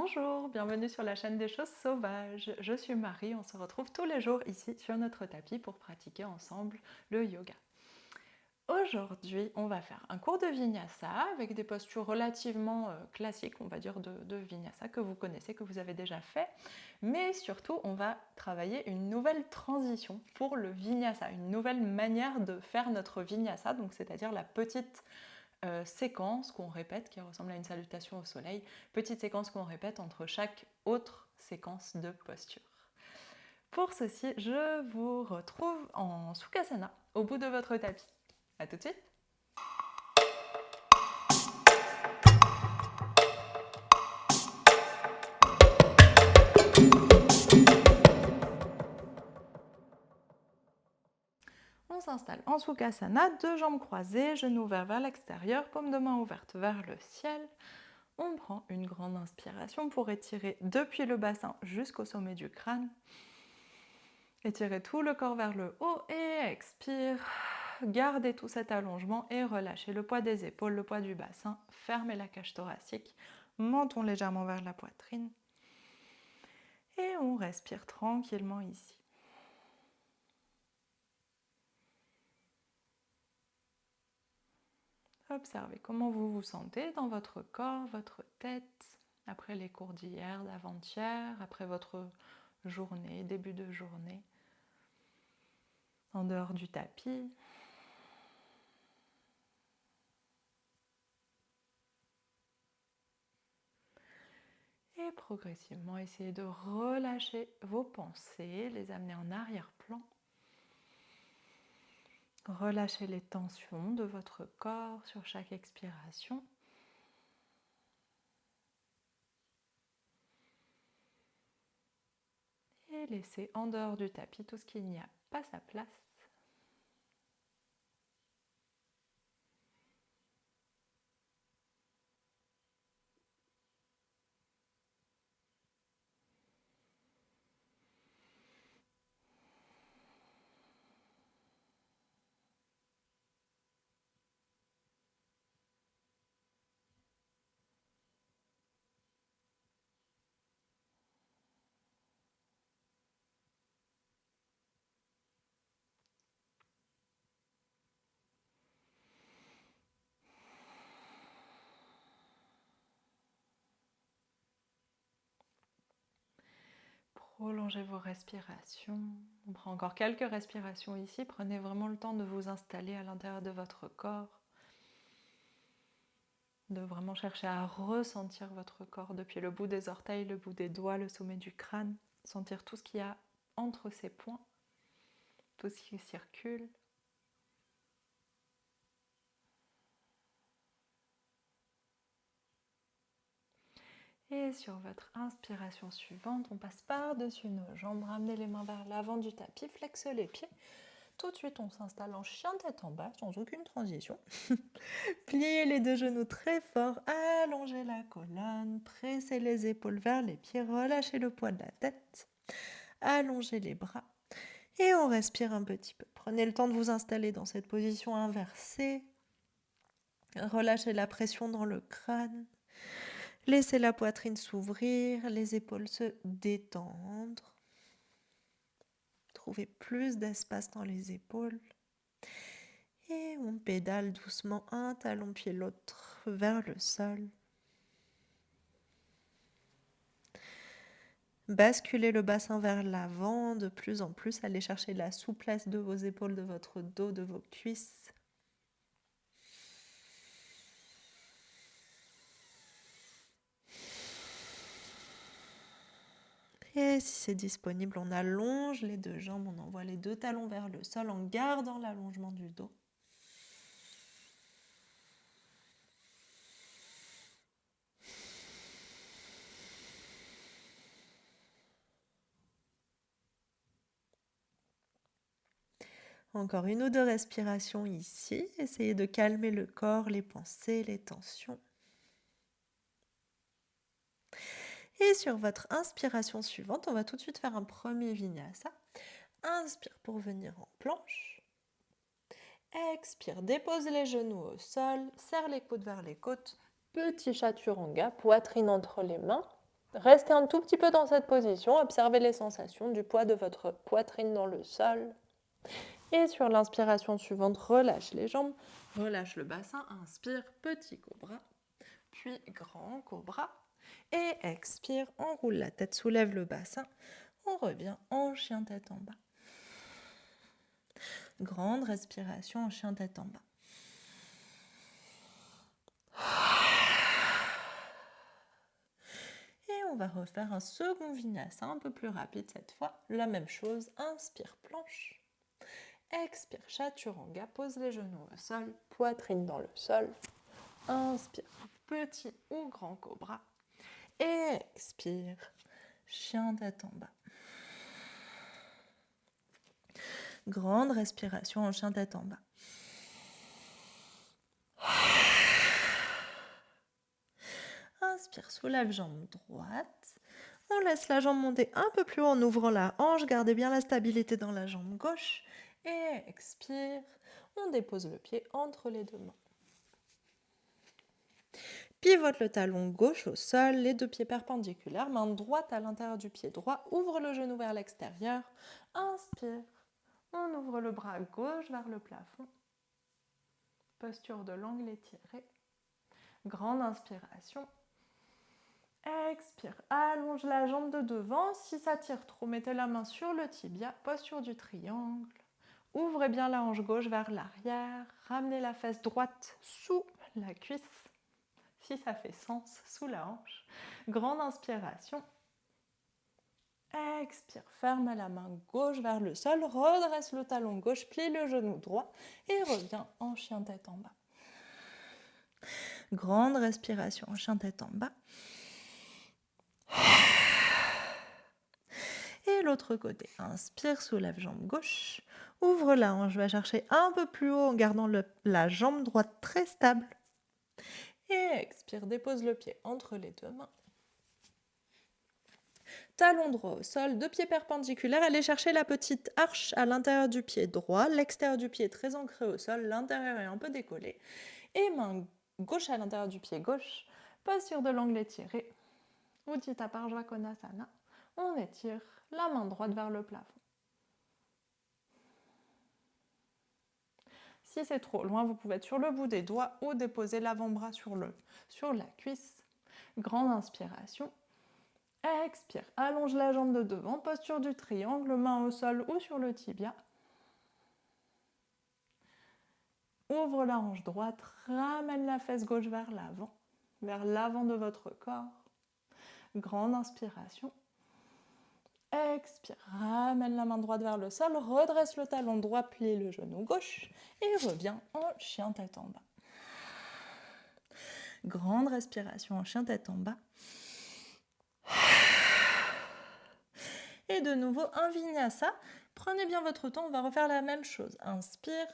Bonjour, bienvenue sur la chaîne des choses sauvages. Je suis Marie, on se retrouve tous les jours ici sur notre tapis pour pratiquer ensemble le yoga. Aujourd'hui, on va faire un cours de Vinyasa avec des postures relativement classiques, on va dire, de Vinyasa que vous connaissez, que vous avez déjà fait. Mais surtout, on va travailler une nouvelle transition pour le Vinyasa, une nouvelle manière de faire notre Vinyasa, donc c'est-à-dire la petite séquence qu'on répète, qui ressemble à une salutation au soleil, petite séquence qu'on répète entre chaque autre séquence de posture. Pour ceci, je vous retrouve en Sukhasana, au bout de votre tapis. A tout de suite. On s'installe en Sukhasana, deux jambes croisées, genoux ouverts vers l'extérieur, paume de main ouverte vers le ciel. On prend une grande inspiration pour étirer depuis le bassin jusqu'au sommet du crâne. Étirez tout le corps vers le haut et expire. Gardez tout cet allongement et relâchez le poids des épaules, le poids du bassin. Fermez la cage thoracique, menton légèrement vers la poitrine. Et on respire tranquillement ici. Observez comment vous vous sentez dans votre corps, votre tête, après les cours d'hier, d'avant-hier, après votre journée, début de journée, en dehors du tapis. Et progressivement, essayez de relâcher vos pensées, les amener en arrière-plan. Relâchez les tensions de votre corps sur chaque expiration. Et laissez en dehors du tapis tout ce qui n'y a pas sa place. Prolongez vos respirations. On prend encore quelques respirations ici. Prenez vraiment le temps de vous installer à l'intérieur de votre corps. De vraiment chercher à ressentir votre corps depuis le bout des orteils, le bout des doigts, le sommet du crâne. Sentir tout ce qu'il y a entre ces points, tout ce qui circule. Et sur votre inspiration suivante, on passe par-dessus nos jambes, ramenez les mains vers l'avant du tapis, flexe les pieds. Tout de suite, on s'installe en chien tête en bas, sans aucune transition. Pliez les deux genoux très fort, allongez la colonne, pressez les épaules vers les pieds, relâchez le poids de la tête, allongez les bras et on respire un petit peu. Prenez le temps de vous installer dans cette position inversée. Relâchez la pression dans le crâne. Laissez la poitrine s'ouvrir, les épaules se détendre. Trouvez plus d'espace dans les épaules. Et on pédale doucement un talon pied l'autre vers le sol. Basculez le bassin vers l'avant, de plus en plus. Allez chercher la souplesse de vos épaules, de votre dos, de vos cuisses. Et si c'est disponible, on allonge les deux jambes, on envoie les deux talons vers le sol en gardant l'allongement du dos. Encore une ou deux respirations ici. Essayez de calmer le corps, les pensées, les tensions. Et sur votre inspiration suivante, on va tout de suite faire un premier vinyasa. Inspire pour venir en planche. Expire, dépose les genoux au sol, serre les coudes vers les côtes. Petit chaturanga, poitrine entre les mains. Restez un tout petit peu dans cette position, observez les sensations du poids de votre poitrine dans le sol. Et sur l'inspiration suivante, relâche les jambes, relâche le bassin, inspire, petit cobra, puis grand cobra. Et expire, enroule la tête, soulève le bassin, on revient en chien tête en bas. Grande respiration en chien tête en bas. Et on va refaire un second vinyasa, un peu plus rapide cette fois. La même chose, inspire, planche. Expire, chaturanga, pose les genoux au sol, poitrine dans le sol. Inspire, petit ou grand cobra. Et expire, chien tête en bas. Grande respiration en chien tête en bas. Inspire, soulève jambe droite. On laisse la jambe monter un peu plus haut en ouvrant la hanche. Gardez bien la stabilité dans la jambe gauche. Et expire, on dépose le pied entre les deux mains. Pivote le talon gauche au sol, les deux pieds perpendiculaires, main droite à l'intérieur du pied droit. Ouvre le genou vers l'extérieur. Inspire, on ouvre le bras gauche vers le plafond. Posture de l'angle étiré. Grande inspiration. Expire, allonge la jambe de devant. Si ça tire trop, mettez la main sur le tibia, posture du triangle. Ouvrez bien la hanche gauche vers l'arrière. Ramenez la fesse droite sous la cuisse. Si ça fait sens, sous la hanche. Grande inspiration. Expire, ferme la main gauche vers le sol. Redresse le talon gauche, plie le genou droit et reviens en chien tête en bas. Grande respiration en chien tête en bas. Et l'autre côté, inspire, soulève jambe gauche, ouvre la hanche, va chercher un peu plus haut en gardant la jambe droite très stable. Et expire, dépose le pied entre les deux mains. Talon droit au sol, deux pieds perpendiculaires, allez chercher la petite arche à l'intérieur du pied droit, l'extérieur du pied très ancré au sol, l'intérieur est un peu décollé. Et main gauche à l'intérieur du pied gauche, posture de l'angle étiré, Uddita Parshvakonasana. On étire la main droite vers le plafond. Si c'est trop loin, vous pouvez être sur le bout des doigts ou déposer l'avant-bras sur la cuisse. Grande inspiration. Expire, allonge la jambe de devant, posture du triangle, main au sol ou sur le tibia. Ouvre la hanche droite, ramène la fesse gauche vers l'avant de votre corps. Grande inspiration. Expire, ramène la main droite vers le sol, redresse le talon droit, plie le genou gauche et reviens en chien tête en bas. Grande respiration en chien tête en bas. Et de nouveau un vinyasa. Prenez bien votre temps, on va refaire la même chose. Inspire,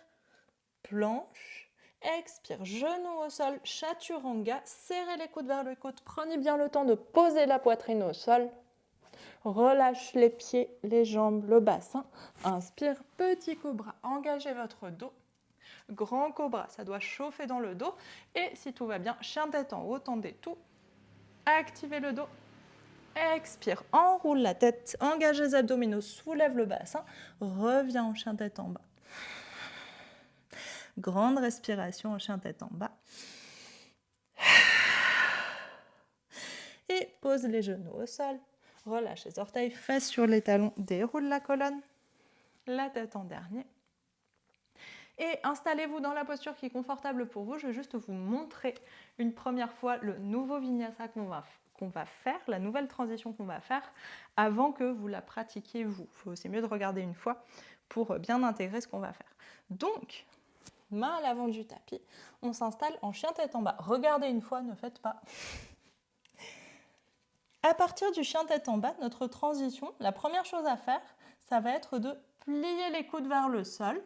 planche, expire, genou au sol, chaturanga, serrez les coudes vers le côte. Prenez bien le temps de poser la poitrine au sol. Relâche les pieds, les jambes, le bassin. Inspire, petit cobra, engagez votre dos. Grand cobra, ça doit chauffer dans le dos. Et si tout va bien, chien tête en haut, tendez tout. Activez le dos. Expire, enroule la tête, engage les abdominaux, soulève le bassin. Reviens en chien tête en bas. Grande respiration en chien tête en bas. Et pose les genoux au sol. Relâche les orteils, fesses sur les talons, déroule la colonne, la tête en dernier. Et installez-vous dans la posture qui est confortable pour vous. Je vais juste vous montrer une première fois le nouveau vinyasa qu'on va faire, la nouvelle transition qu'on va faire, avant que vous la pratiquiez vous. C'est mieux de regarder une fois pour bien intégrer ce qu'on va faire. Donc, main à l'avant du tapis, on s'installe en chien tête en bas. Regardez une fois, ne faites pas. À partir du chien tête en bas, notre transition, la première chose à faire, ça va être de plier les coudes vers le sol,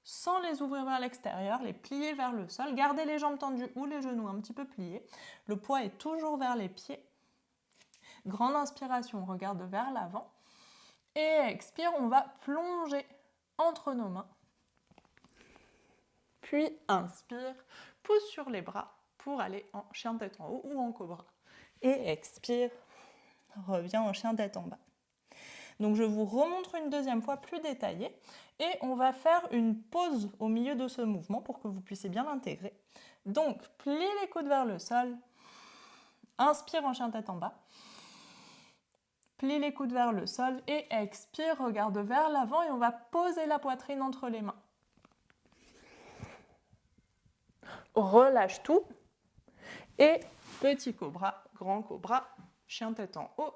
sans les ouvrir vers l'extérieur, les plier vers le sol. Gardez les jambes tendues ou les genoux un petit peu pliés. Le poids est toujours vers les pieds. Grande inspiration, on regarde vers l'avant. Et expire, on va plonger entre nos mains. Puis inspire, pousse sur les bras pour aller en chien tête en haut ou en cobra. Et expire, reviens en chien tête en bas. Donc je vous remontre une deuxième fois plus détaillée et on va faire une pause au milieu de ce mouvement pour que vous puissiez bien l'intégrer. Donc plie les coudes vers le sol, inspire en chien tête en bas, plie les coudes vers le sol et expire, regarde vers l'avant et on va poser la poitrine entre les mains. Relâche tout et petit cobra, grand cobra, chien tête en haut,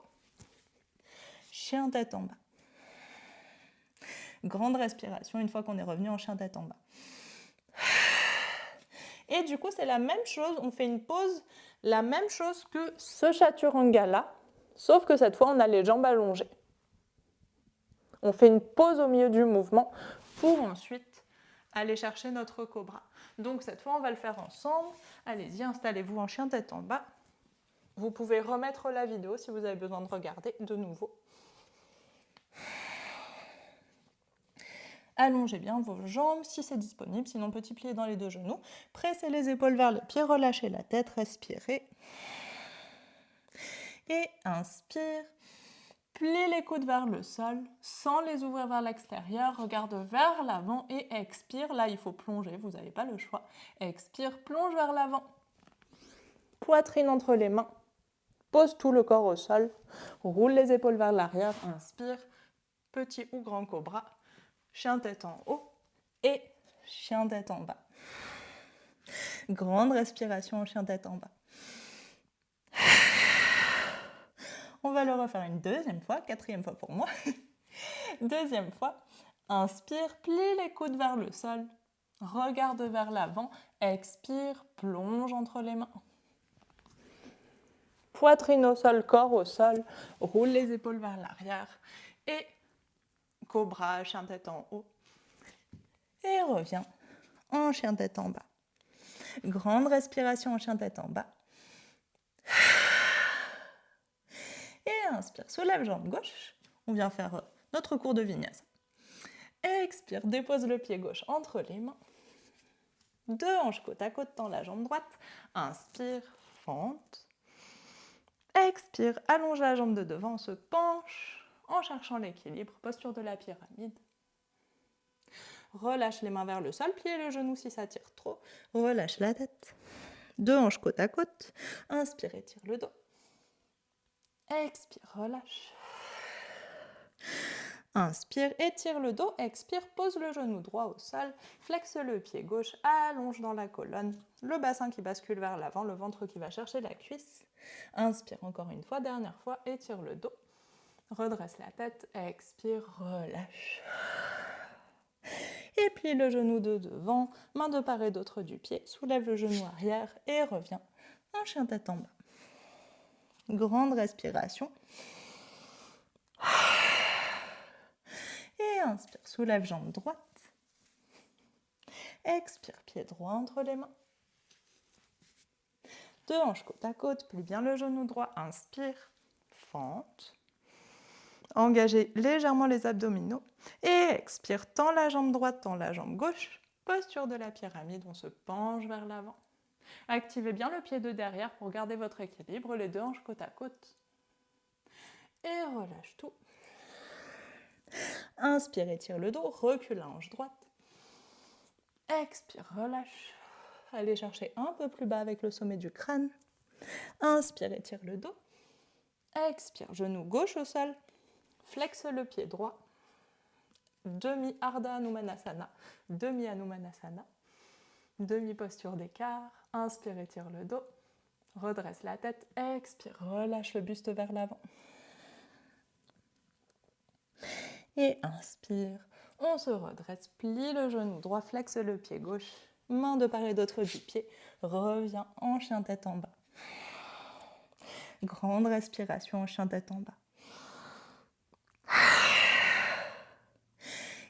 chien tête en bas. Grande respiration une fois qu'on est revenu en chien tête en bas. Et du coup, c'est la même chose, on fait une pause, la même chose que ce chaturanga là, sauf que cette fois, on a les jambes allongées. On fait une pause au milieu du mouvement pour ensuite aller chercher notre cobra. Donc cette fois, on va le faire ensemble. Allez-y, installez-vous en chien tête en bas. Vous pouvez remettre la vidéo si vous avez besoin de regarder de nouveau. Allongez bien vos jambes si c'est disponible, sinon petit plié dans les deux genoux. Pressez les épaules vers les pieds, relâchez la tête, respirez. Et inspire. Plie les coudes vers le sol, sans les ouvrir vers l'extérieur, regarde vers l'avant et expire. Là, il faut plonger, vous n'avez pas le choix. Expire, plonge vers l'avant. Poitrine entre les mains. Pose tout le corps au sol. Roule les épaules vers l'arrière. Inspire. Petit ou grand cobra. Chien tête en haut et chien tête en bas. Grande respiration en chien tête en bas. On va le refaire une deuxième fois, quatrième fois pour moi. Deuxième fois, inspire, plie les coudes vers le sol, regarde vers l'avant, expire, plonge entre les mains. Poitrine au sol, corps au sol, roule les épaules vers l'arrière et cobra, chien tête en haut. Et reviens en chien tête en bas. Grande respiration en chien tête en bas. Et inspire, soulève jambe gauche. On vient faire notre cours de vinyasa. Expire, dépose le pied gauche entre les mains. Deux hanches côte à côte, tends la jambe droite. Inspire, fente. Expire, allonge la jambe de devant, on se penche en cherchant l'équilibre, posture de la pyramide. Relâche les mains vers le sol, pliez le genou si ça tire trop. Relâche la tête. Deux hanches côte à côte. Inspire, étire le dos. Expire, relâche. Inspire, étire le dos. Expire, pose le genou droit au sol. Flexe le pied gauche, allonge dans la colonne. Le bassin qui bascule vers l'avant, le ventre qui va chercher la cuisse. Inspire encore une fois, dernière fois, étire le dos. Redresse la tête, expire, relâche. Et plie le genou de devant, main de part et d'autre du pied, soulève le genou arrière et reviens en chien tête en bas. Grande respiration. Et inspire, soulève jambe droite. Expire, pied droit entre les mains. Deux hanches côte à côte, plie bien le genou droit, inspire, fente. Engagez légèrement les abdominaux et expire, tends la jambe droite, tends la jambe gauche. Posture de la pyramide, on se penche vers l'avant. Activez bien le pied de derrière pour garder votre équilibre, les deux hanches côte à côte. Et relâche tout. Inspire, étire le dos, recule la hanche droite. Expire, relâche. Allez chercher un peu plus bas avec le sommet du crâne. Inspire, étire le dos. Expire, genou gauche au sol. Flexe le pied droit. Demi Ardha Hanumanasana, demi Hanumanasana. Demi-posture d'écart. Inspire, étire le dos. Redresse la tête. Expire, relâche le buste vers l'avant. Et inspire. On se redresse, plie le genou droit, flexe le pied gauche. Main de part et d'autre du pied. Reviens en chien tête en bas. Grande respiration en chien tête en bas.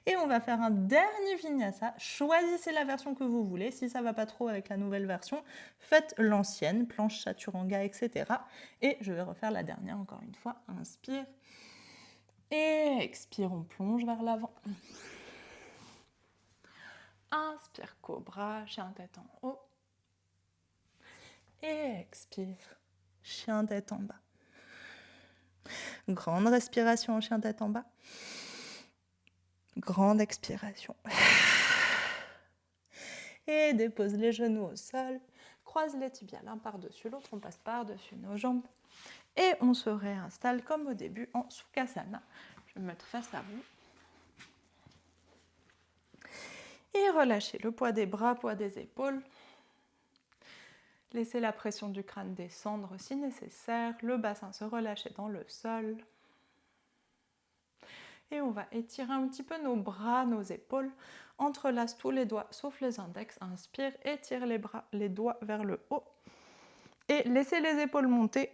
Et on va faire un dernier vinyasa. Choisissez la version que vous voulez. Si ça ne va pas trop avec la nouvelle version, faites l'ancienne, planche chaturanga, etc. Et je vais refaire la dernière encore une fois. Inspire. Et expire, on plonge vers l'avant. Inspire, cobra, chien tête en haut. Et expire, chien tête en bas. Grande respiration en chien tête en bas. Grande expiration. Et dépose les genoux au sol. Croise les tibias l'un par-dessus l'autre. On passe par-dessus nos jambes. Et on se réinstalle comme au début en Sukhasana. Je vais me mettre face à vous. Et relâchez le poids des bras, poids des épaules. Laissez la pression du crâne descendre si nécessaire. Le bassin se relâcher dans le sol. Et on va étirer un petit peu nos bras, nos épaules. Entrelace tous les doigts sauf les index. Inspire, étire les bras, les doigts vers le haut. Et laissez les épaules monter.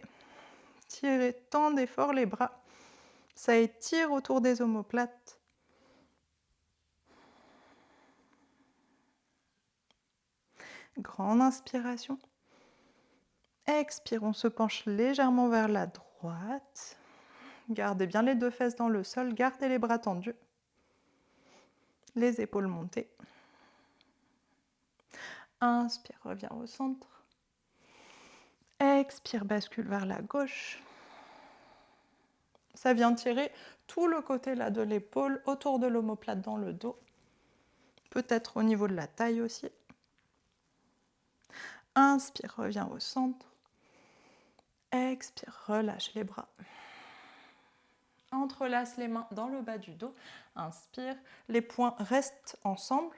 Tirez, tendez fort les bras. Ça étire autour des omoplates. Grande inspiration. Expire, on se penche légèrement vers la droite. Gardez bien les deux fesses dans le sol, gardez les bras tendus. Les épaules montées. Inspire, reviens au centre. Expire, bascule vers la gauche. Ça vient tirer tout le côté là de l'épaule, autour de l'omoplate dans le dos. Peut-être au niveau de la taille aussi. Inspire, reviens au centre. Expire, relâche les bras. Entrelace les mains dans le bas du dos. Inspire, les poings restent ensemble.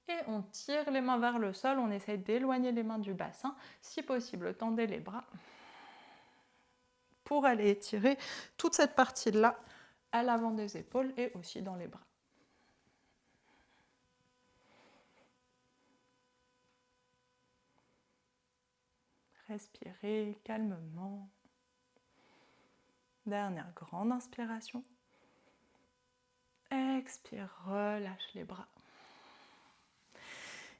Et on tire les mains vers le sol. On essaye d'éloigner les mains du bassin. Si possible, tendez les bras pour aller étirer toute cette partie-là à l'avant des épaules et aussi dans les bras. Respirez calmement. Dernière grande inspiration. Expire, relâche les bras.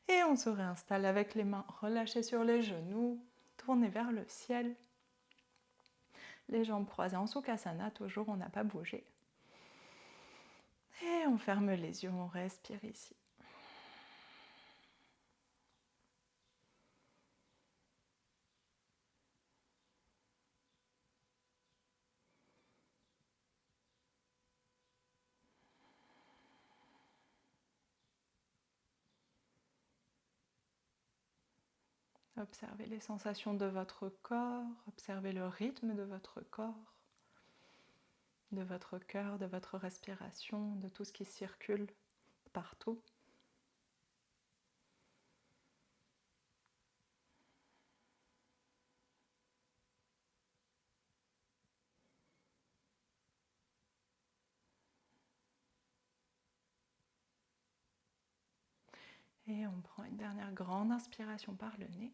Et on se réinstalle avec les mains relâchées sur les genoux, tournées vers le ciel. Les jambes croisées en Sukhasana, toujours on n'a pas bougé. Et on ferme les yeux, on respire ici. Observez les sensations de votre corps, observez le rythme de votre corps, de votre cœur, de votre respiration, de tout ce qui circule partout. Et on prend une dernière grande inspiration par le nez.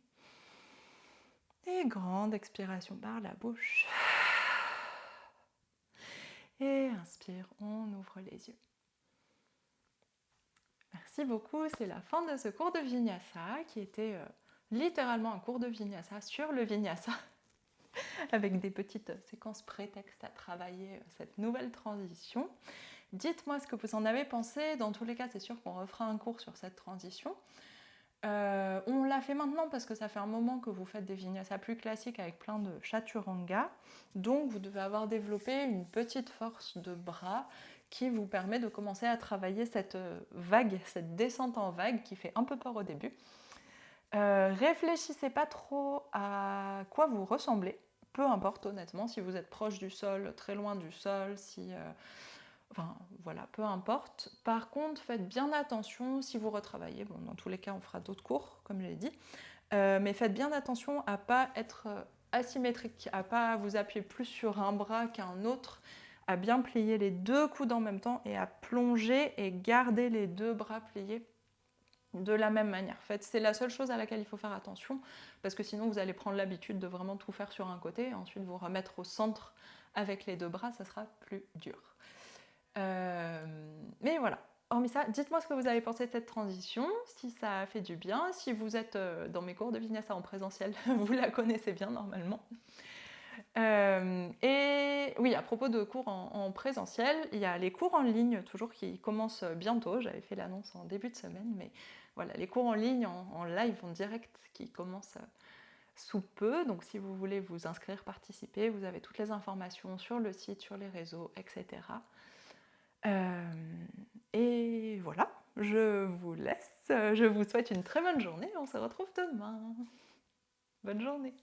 Et grande expiration par la bouche. Et inspire, on ouvre les yeux. Merci beaucoup, c'est la fin de ce cours de Vinyasa qui était littéralement un cours de Vinyasa sur le Vinyasa avec des petites séquences prétextes à travailler cette nouvelle transition. Dites-moi ce que vous en avez pensé. Dans tous les cas, c'est sûr qu'on refera un cours sur cette transition. On l'a fait maintenant parce que ça fait un moment que vous faites des vinyasas plus classiques avec plein de chaturanga. Donc vous devez avoir développé une petite force de bras qui vous permet de commencer à travailler cette vague, cette descente en vague qui fait un peu peur au début. Réfléchissez pas trop à quoi vous ressemblez. Peu importe honnêtement, si vous êtes proche du sol, très loin du sol, si... Enfin, voilà, peu importe. Par contre, faites bien attention si vous retravaillez. Bon, dans tous les cas, on fera d'autres cours, comme je l'ai dit. Mais faites bien attention à ne pas être asymétrique, à ne pas vous appuyer plus sur un bras qu'un autre, à bien plier les deux coudes en même temps et à plonger et garder les deux bras pliés de la même manière. En fait, c'est la seule chose à laquelle il faut faire attention, parce que sinon, vous allez prendre l'habitude de vraiment tout faire sur un côté, et ensuite vous remettre au centre avec les deux bras, ça sera plus dur. Mais voilà, hormis ça, dites-moi ce que vous avez pensé de cette transition, si ça a fait du bien, si vous êtes dans mes cours de Vinyasa en présentiel, vous la connaissez bien normalement. Et oui, à propos de cours en présentiel, il y a les cours en ligne toujours qui commencent bientôt, j'avais fait l'annonce en début de semaine, mais voilà, les cours en ligne, en live, en direct, qui commencent sous peu. Donc si vous voulez vous inscrire, participer, vous avez toutes les informations sur le site, sur les réseaux, etc. Et voilà, je vous laisse. Je vous souhaite une très bonne journée. On se retrouve demain. Bonne journée.